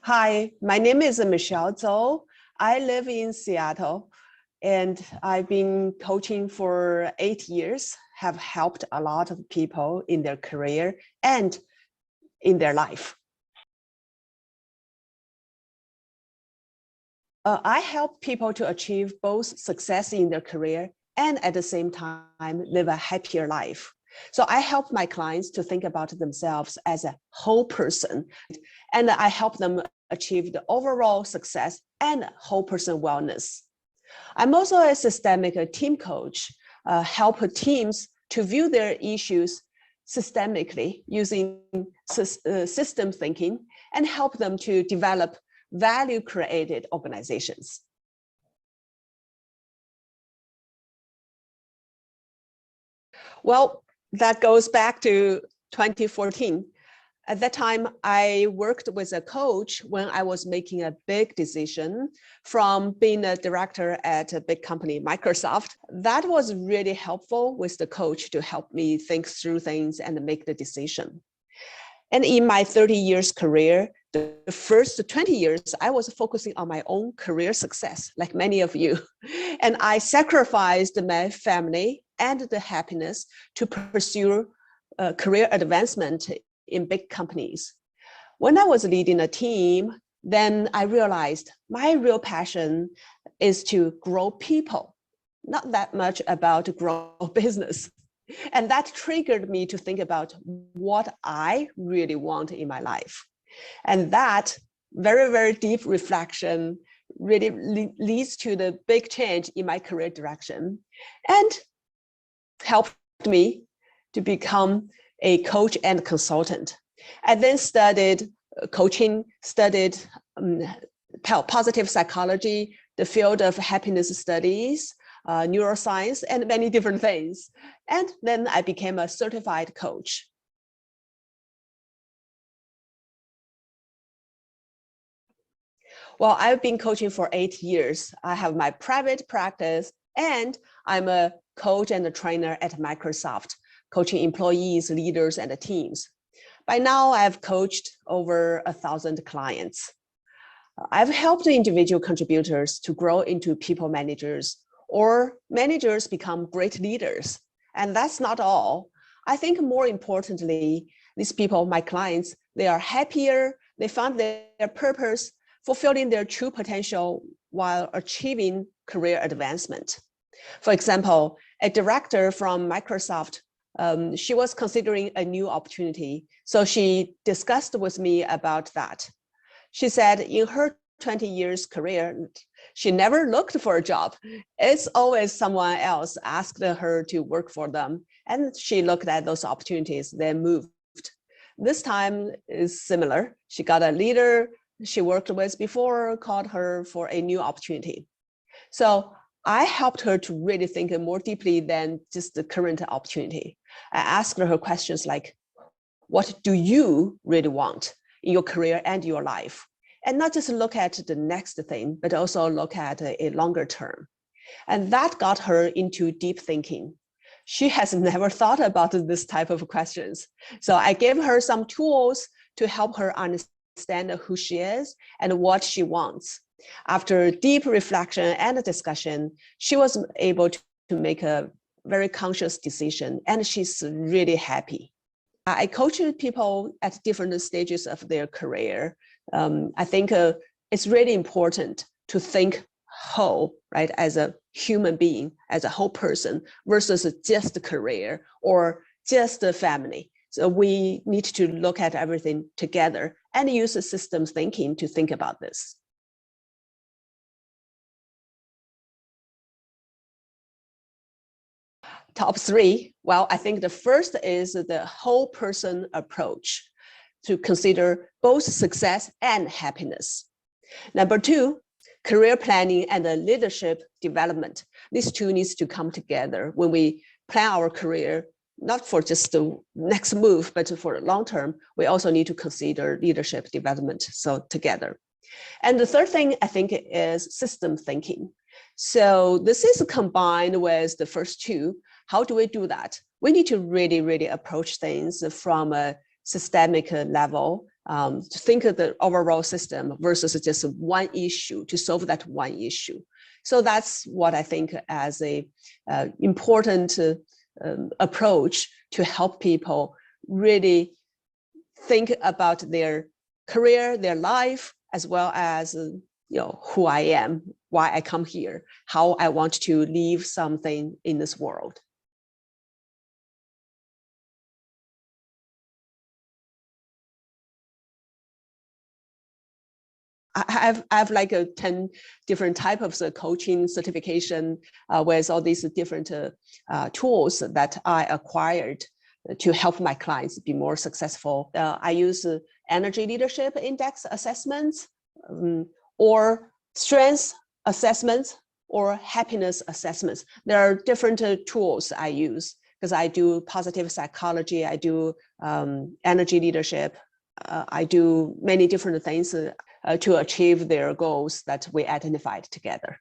Hi, my name is Michelle Zou. I live in Seattle and I've been coaching for 8 years, have helped a lot of people in their career and in their life. I help people to achieve both success in their career and at the same time live a happier life. So I help my clients to think about themselves as a whole person, and I help them achieve the overall success and whole person wellness. I'm also a systemic team coach, help teams to view their issues systemically using system thinking and help them to develop value-created organizations. Well, that goes back to 2014. At that time, I worked with a coach when I was making a big decision from being a director at a big company, Microsoft. That was really helpful with the coach to help me think through things and make the decision. And in my 30 years career, the first 20 years, I was focusing on my own career success, like many of you. And I sacrificed my family and the happiness to pursue career advancement in big companies. When I was leading a team, then I realized my real passion is to grow people, not that much about grow business. And that triggered me to think about what I really want in my life. And that very, very deep reflection really leads to the big change in my career direction and helped me to become a coach and consultant. I then studied coaching, studied positive psychology, the field of happiness studies, neuroscience, and many different things. And then I became a certified coach. Well, I've been coaching for 8 years. I have my private practice and I'm a coach and a trainer at Microsoft, coaching employees, leaders, and teams. By now, I've coached over 1,000 clients. I've helped individual contributors to grow into people managers, or managers become great leaders. And that's not all. I think more importantly, these people, my clients, they are happier, they found their purpose, fulfilling their true potential while achieving career advancement. For example, a director from Microsoft, she was considering a new opportunity. So she discussed with me about that. She said in her 20 years career, she never looked for a job. It's always someone else asked her to work for them. And she looked at those opportunities, then moved. This time is similar. She got a leader she worked with before, called her for a new opportunity. So I helped her to really think more deeply than just the current opportunity. I asked her questions like, what do you really want in your career and your life? And not just look at the next thing, but also look at a longer term. And that got her into deep thinking. She has never thought about this type of questions. So I gave her some tools to help her understand who she is and what she wants. After deep reflection and discussion, she was able to make a very conscious decision, and she's really happy. I coach people at different stages of their career. I think it's really important to think whole, right, as a human being, as a whole person, versus just a career or just a family. So we need to look at everything together and use systems thinking to think about this. Top 3, well, I think the first is the whole person approach to consider both success and happiness. Number 2, career planning and leadership development. These two needs to come together when we plan our career, not for just the next move, but for the long term. We also need to consider leadership development, so together. And the third thing I think is system thinking. So this is combined with the first two. How do we do that? We need to really, really approach things from a systemic level to think of the overall system versus just one issue to solve that one issue. So that's what I think as a important approach to help people really think about their career, their life, as well as who I am, why I come here, how I want to leave something in this world. I have like 10 different types of coaching certification with all these different tools that I acquired to help my clients be more successful. I use energy leadership index assessments, or strengths assessments, or happiness assessments. There are different tools I use because I do positive psychology, I do energy leadership, I do many different things to achieve their goals that we identified together.